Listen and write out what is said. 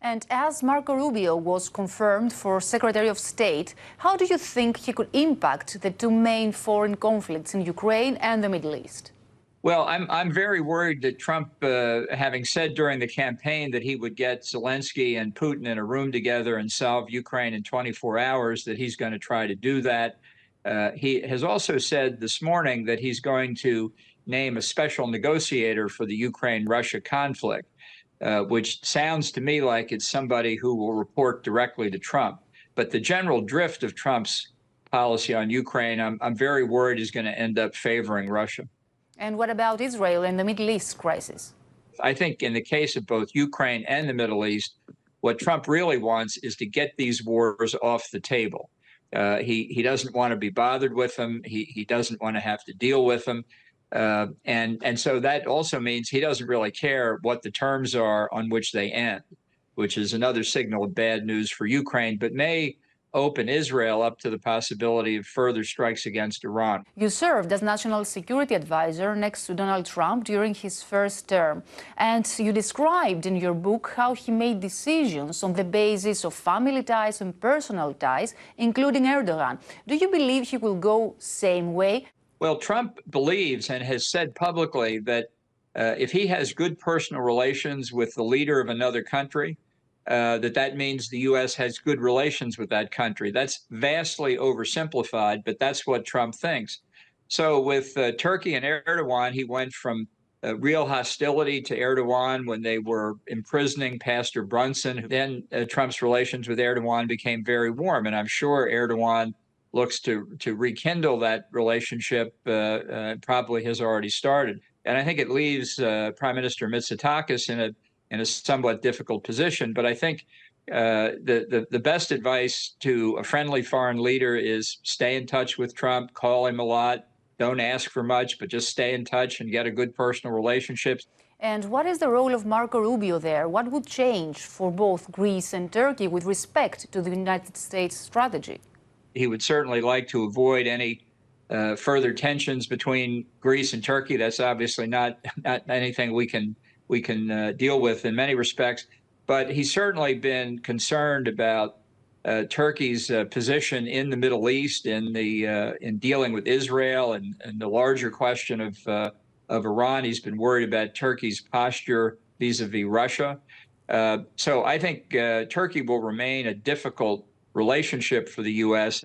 And as Marco Rubio was confirmed for Secretary of State, how do you think he could impact the two main foreign conflicts in Ukraine and the Middle East? Well, I'm very worried that Trump, having said during the campaign that he would get Zelensky and Putin in a room together and solve Ukraine in 24 hours, that he's going to try to do that. He has also said this morning that he's going to name a special negotiator for the Ukraine-Russia conflict, which sounds to me like it's somebody who will report directly to Trump. But the general drift of Trump's policy on Ukraine, I'm very worried is going to end up favoring Russia. And what about Israel and the Middle East crisis? I think in the case of both Ukraine and the Middle East, what Trump really wants is to get these wars off the table. He doesn't want to be bothered with them. He doesn't want to have to deal with them. And so that also means he doesn't really care what the terms are on which they end, which is another signal of bad news for Ukraine, but may open Israel up to the possibility of further strikes against Iran. You served as National Security Advisor next to Donald Trump during his first term, and you described in your book how he made decisions on the basis of family ties and personal ties, including Erdogan. Do you believe he will go same way? Well, Trump believes and has said publicly that if he has good personal relations with the leader of another country, that means the U.S. has good relations with that country. That's vastly oversimplified, but that's what Trump thinks. So with Turkey and Erdogan, he went from real hostility to Erdogan when they were imprisoning Pastor Brunson. Then Trump's relations with Erdogan became very warm, and I'm sure Erdogan looks to rekindle that relationship, probably has already started. And I think it leaves Prime Minister Mitsotakis in a somewhat difficult position. But I think the best advice to a friendly foreign leader is stay in touch with Trump, call him a lot, don't ask for much, but just stay in touch and get a good personal relationship. And what is the role of Marco Rubio there? What would change for both Greece and Turkey with respect to the United States strategy? He would certainly like to avoid any further tensions between Greece and Turkey. That's obviously not anything we can deal with in many respects, but he's certainly been concerned about Turkey's position in the Middle East, in dealing with Israel and the larger question of Iran. He's been worried about Turkey's posture vis-a-vis Russia. So I think Turkey will remain a difficult relationship for the U.S.